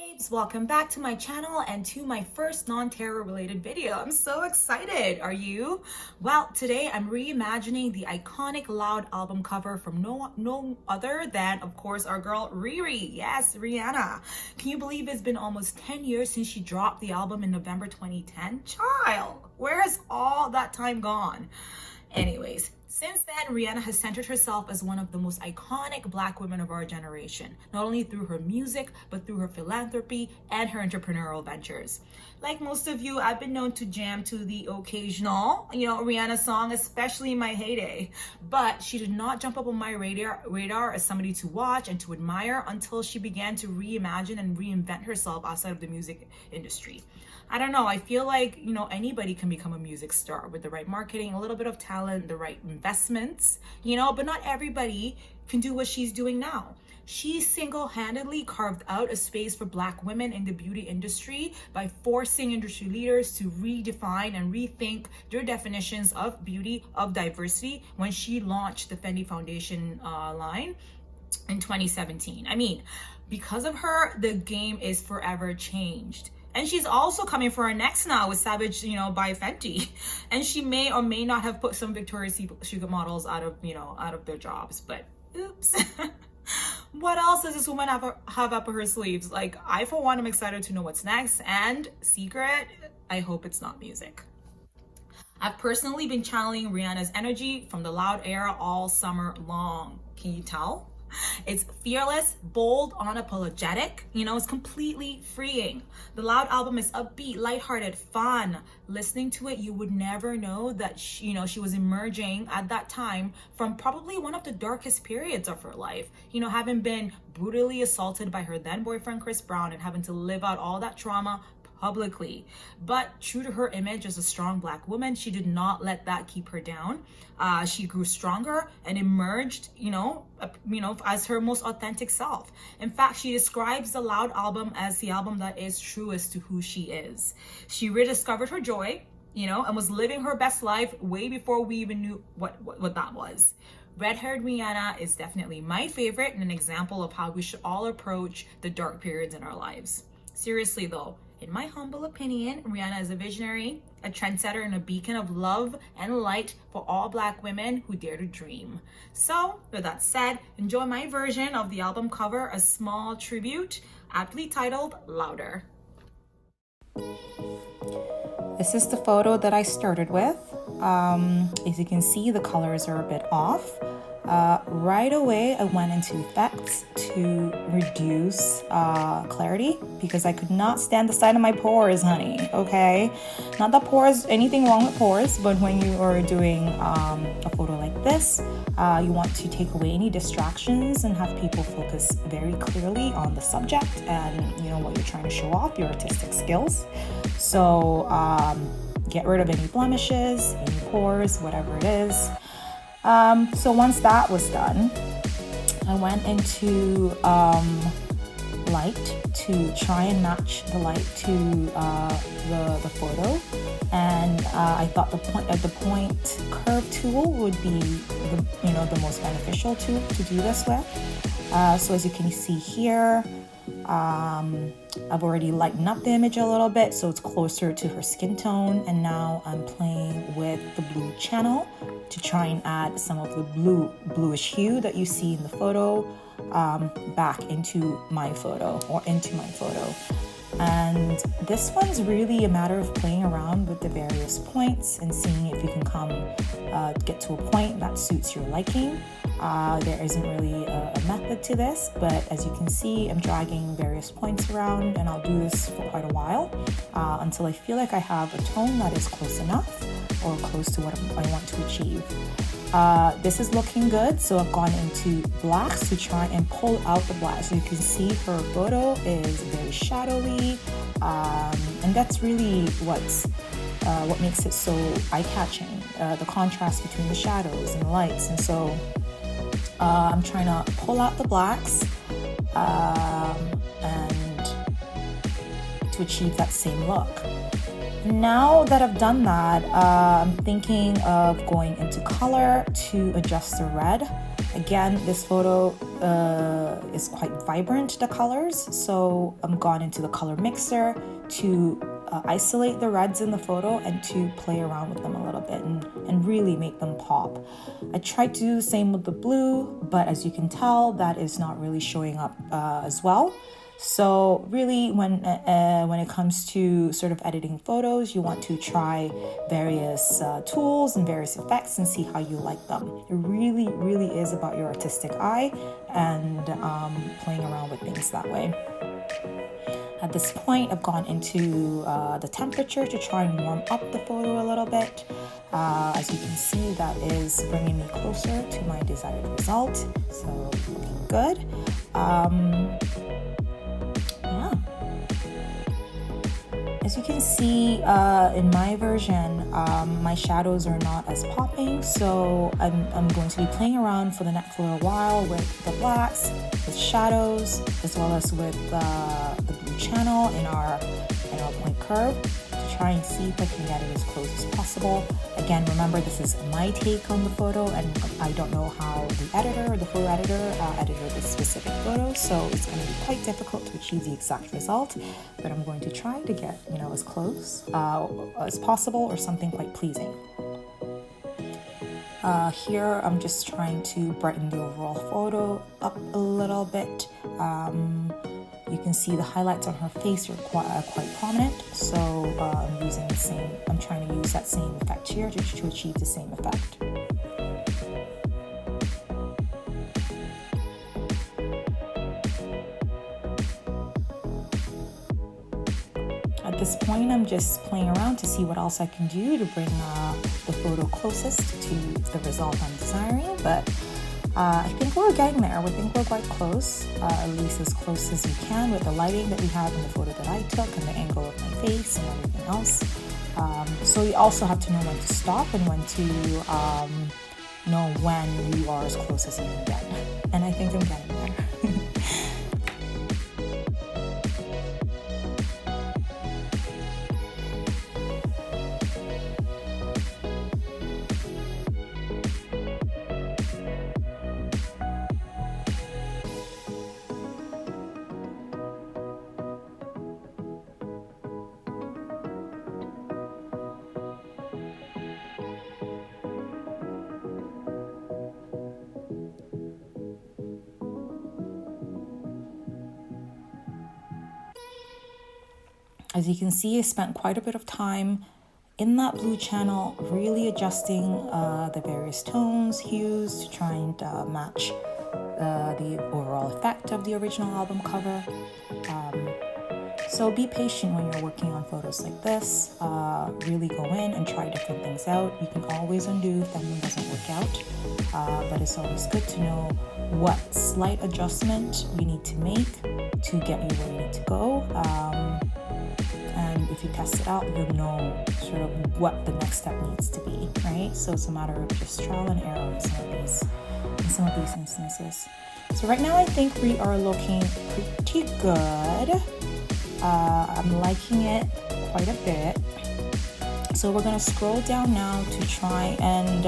babes, welcome back to my channel and to my first non-tarot related video. I'm so excited. Are you? Well, today I'm reimagining the iconic Loud album cover from no other than, of course, our girl Riri. Yes, Rihanna. Can you believe it's been almost 10 years since she dropped the album in November 2010? Child, where has all that time gone? Anyways, since then, Rihanna has centered herself as one of the most iconic Black women of our generation, not only through her music, but through her philanthropy and her entrepreneurial ventures. Like most of you, I've been known to jam to the occasional, Rihanna song, especially in my heyday. But she did not jump up on my radar as somebody to watch and to admire until she began to reimagine and reinvent herself outside of the music industry. I don't know, I feel like, anybody can become a music star with the right marketing, a little bit of talent, the right investments, but not everybody can do what she's doing now. She single-handedly carved out a space for Black women in the beauty industry by forcing industry leaders to redefine and rethink their definitions of beauty, of diversity, when she launched the Fendi Foundation line in 2017. I mean, because of her, the game is forever changed. And she's also coming for her next now with Savage, by Fenty. And she may or may not have put some Victoria's Secret models out of their jobs, but oops. What else does this woman have up her sleeves? Like, I, for one, am excited to know what's next. And secret, I hope it's not music. I've personally been channeling Rihanna's energy from the Loud era all summer long. Can you tell? It's fearless, bold, unapologetic. It's completely freeing. The Loud album is upbeat, lighthearted, fun. Listening to it, you would never know that she was emerging at that time from probably one of the darkest periods of her life. Having been brutally assaulted by her then boyfriend Chris Brown and having to live out all that trauma publicly. But true to her image as a strong Black woman, she did not let that keep her down. She grew stronger and emerged, as her most authentic self. In fact, she describes the Loud album as the album that is truest to who she is. She rediscovered her joy, and was living her best life way before we even knew what that was. Red-haired Rihanna is definitely my favorite and an example of how we should all approach the dark periods in our lives. Seriously though, in my humble opinion, Rihanna is a visionary, a trendsetter, and a beacon of love and light for all Black women who dare to dream. So, with that said, enjoy my version of the album cover, a small tribute, aptly titled Louder. This is the photo that I started with. As you can see, the colors are a bit off. Right away, I went into effects to reduce clarity because I could not stand the sight of my pores, honey, okay? Not that pores, anything wrong with pores, but when you are doing a photo like this, you want to take away any distractions and have people focus very clearly on the subject and, what you're trying to show off, your artistic skills. So get rid of any blemishes, any pores, whatever it is. So once that was done, I went into light to try and match the light to the photo, and I thought the point curve tool would be the most beneficial tool to do this with. So as you can see here, I've already lightened up the image a little bit so it's closer to her skin tone, and now I'm playing with the blue channel to try and add some of the bluish hue that you see in the photo back into my photo. And this one's really a matter of playing around with the various points and seeing if you can get to a point that suits your liking. There isn't really a method to this, but as you can see, I'm dragging various points around, and I'll do this for quite a while until I feel like I have a tone that is close enough or close to what I want to achieve. This is looking good, so I've gone into blacks to try and pull out the black. So you can see her photo is very shadowy, and that's really what makes it so eye-catching, the contrast between the shadows and the lights. And so I'm trying to pull out the blacks and to achieve that same look. Now that I've done that, I'm thinking of going into color to adjust the red. Again, this photo is quite vibrant, the colors, so I'm gone into the color mixer to isolate the reds in the photo and to play around with them a little bit and really make them pop. I tried to do the same with the blue, but as you can tell, that is not really showing up as well. So really, when it comes to sort of editing photos, you want to try various tools and various effects and see how you like them. It really, really is about your artistic eye and playing around with things that way. At this point, I've gone into the temperature to try and warm up the photo a little bit. As you can see, that is bringing me closer to my desired result. So looking good. As you can see in my version, my shadows are not as popping, so I'm going to be playing around for the next little while with the blacks, with shadows, as well as with the blue channel in our point curve to try and see if I can get it as close as possible. Again, remember, this is my take on the photo, and I don't know how the photo editor edited this specific photo, so it's going to be quite difficult to achieve the exact result, but I'm going to try to get as close as possible, or something quite pleasing. Here I'm just trying to brighten the overall photo up a little bit. You can see the highlights on her face are quite prominent, so I'm trying to use that same effect here to achieve the same effect. At this point, I'm just playing around to see what else I can do to bring the photo closest to the result I'm desiring, but I think we're getting there. I think we're quite close, at least as close as we can with the lighting that we have in the photo that I took and the angle of my face and everything else. So you also have to know when to stop and when to know when you are as close as you can get. And I think I'm getting there. As you can see, I spent quite a bit of time in that blue channel, really adjusting the various tones, hues to try and match the overall effect of the original album cover. So be patient when you're working on photos like this. Really go in and try different things out. You can always undo if something doesn't work out, but it's always good to know what slight adjustment you need to make to get you where you need to go. And if you test it out, you'll know sort of what the next step needs to be, right? So it's a matter of just trial and error in some of these instances. So right now I think we are looking pretty good. I'm liking it quite a bit. So we're gonna scroll down now to try and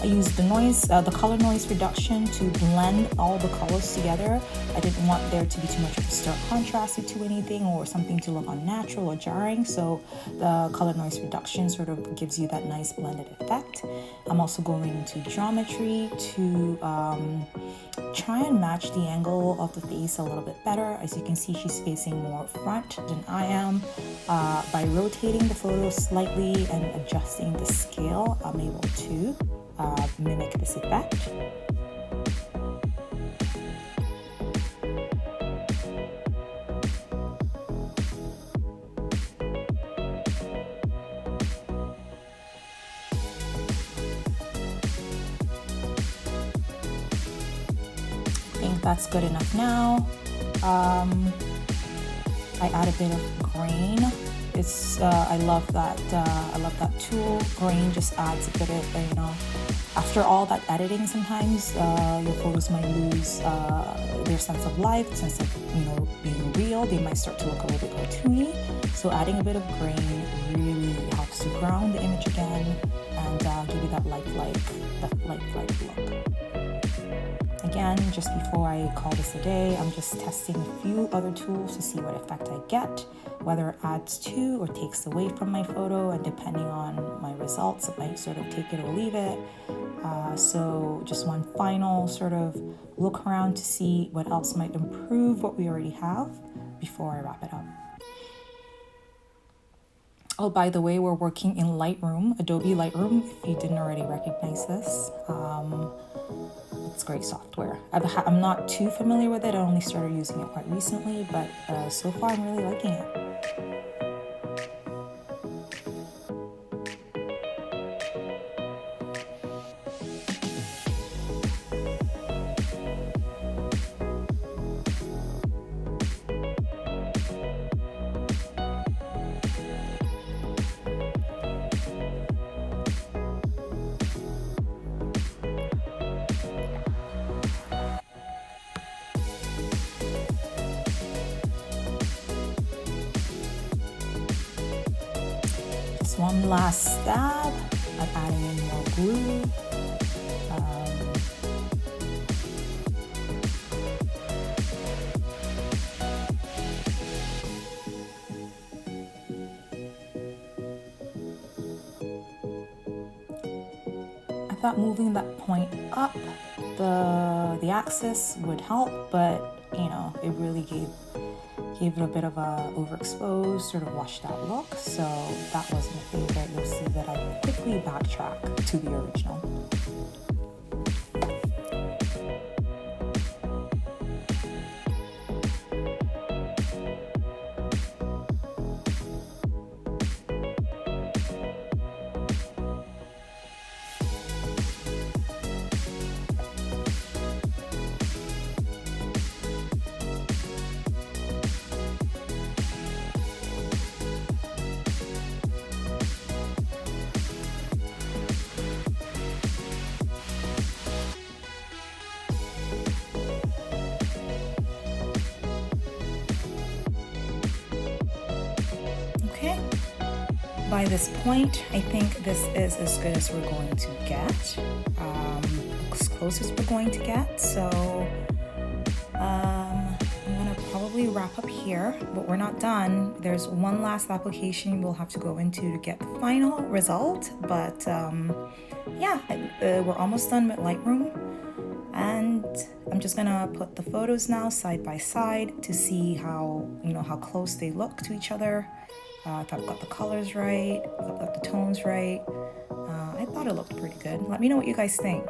I used the color noise reduction to blend all the colors together. I didn't want there to be too much of a stark contrast to anything or something to look unnatural or jarring. So the color noise reduction sort of gives you that nice blended effect. I'm also going into geometry to try and match the angle of the face a little bit better. As you can see, she's facing more front than I am. By rotating the photo slightly and adjusting the scale, I'm able to mimic this effect. I think that's good enough now. I add a bit of grain. I love that tool. Grain just adds a bit of, after all that editing, sometimes your photos might lose their sense of life, sense of being real. They might start to look a little bit cartoony. So adding a bit of grain really helps to ground the image again and give you that lifelike look. again, just before I call this a day, I'm just testing a few other tools to see what effect I get, whether it adds to or takes away from my photo, and depending on my results, it might sort of take it or leave it. So just one final sort of look around to see what else might improve what we already have before I wrap it up. Oh, by the way, we're working in Lightroom, Adobe Lightroom, if you didn't already recognize this. It's great software. I'm not too familiar with it. I only started using it quite recently, but so far I'm really liking it. One last stab of adding in more glue. I thought moving that point up the axis would help, but you know, it really gave it a bit of a overexposed, sort of washed out look, so that wasn't a favorite. You'll see that I quickly backtrack to the original. By this point, I think this is as good as we're going to get, as close as we're going to get. So I'm gonna probably wrap up here, but we're not done. There's one last application we'll have to go into to get the final result. But yeah, we're almost done with Lightroom, and I'm just gonna put the photos now side by side to see how close they look to each other. If I've got the colors right, if I've got the tones right. I thought it looked pretty good. Let me know what you guys think.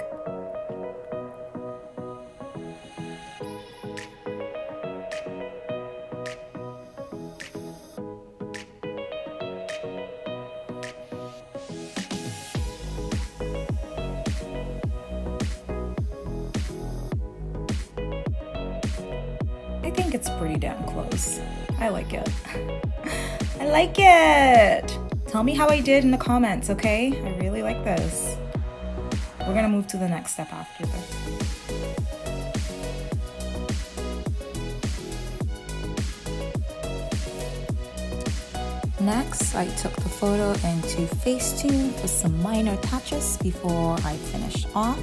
I think it's pretty damn close. I like it. I like it! Tell me how I did in the comments, okay? I really like this. We're gonna move to the next step after this. Next, I took the photo into FaceTune for some minor touches before I finished off.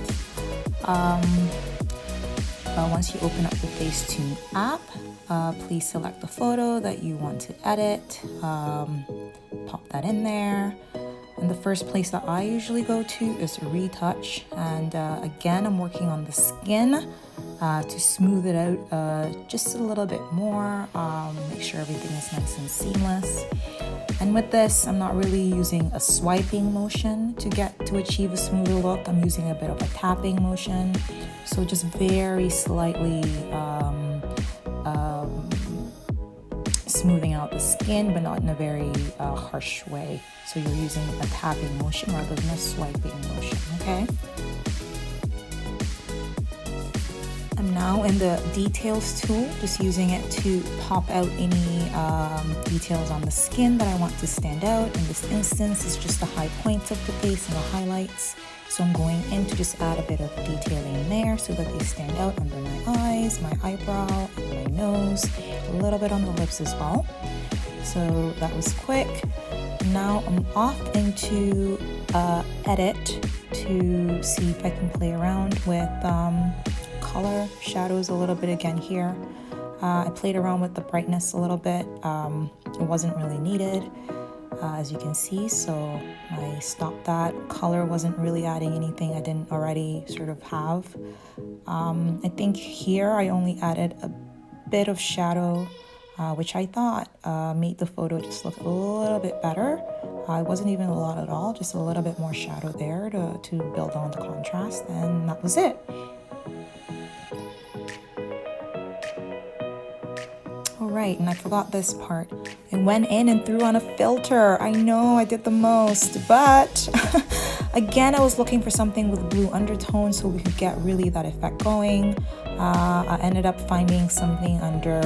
Once you open up the FaceTune app, please select the photo that you want to edit, pop that in there. And the first place that I usually go to is retouch. And again, I'm working on the skin to smooth it out just a little bit more, make sure everything is nice and seamless. And with this, I'm not really using a swiping motion to achieve a smoother look. I'm using a bit of a tapping motion. So just very slightly smoothing out the skin, but not in a very harsh way. So you're using a tapping motion rather than a swiping motion, okay? I'm now in the details tool, just using it to pop out any details on the skin that I want to stand out. In this instance, it's just the high points of the face and the highlights. So I'm going in to just add a bit of detailing there so that they stand out under my eyes, my eyebrow, my nose, a little bit on the lips as well. So that was quick. Now I'm off into edit to see if I can play around with color, shadows a little bit again here. I played around with the brightness a little bit. It wasn't really needed, as you can see, so I stopped that. Color wasn't really adding anything I didn't already sort of have. I think here I only added a bit of shadow, which I thought made the photo just look a little bit better. It wasn't even a lot at all, just a little bit more shadow there to build on the contrast, and that was it. All right, and I forgot this part. I went in and threw on a filter. I know I did the most, but again, I was looking for something with blue undertones so we could get really that effect going. I ended up finding something under,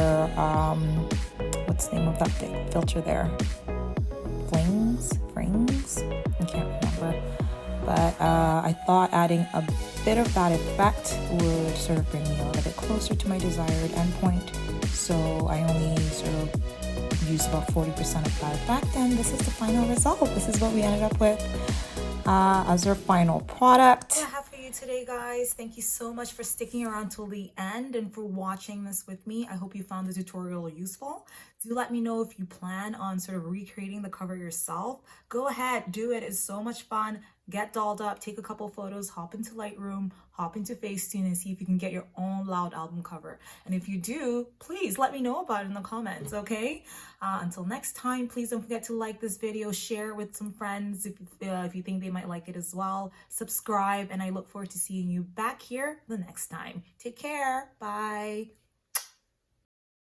what's the name of that thing? Filter there? Frings? I can't remember. But I thought adding a bit of that effect would sort of bring me a little bit closer to my desired endpoint. So I only sort of used about 40% of that effect, and this is the final result. This is what we ended up with as our final product. I have for you today, guys. Thank you so much for sticking around till the end and for watching this with me. I hope you found the tutorial useful. Do let me know if you plan on sort of recreating the cover yourself. Go ahead, do it. It's so much fun. Get dolled up, take a couple photos, hop into Lightroom, hop into FaceTune, and see if you can get your own loud album cover. And if you do, please let me know about it in the comments, okay? Until next time, please don't forget to like this video, share it with some friends if you think they might like it as well. Subscribe, and I look forward to seeing you back here the next time. Take care. Bye.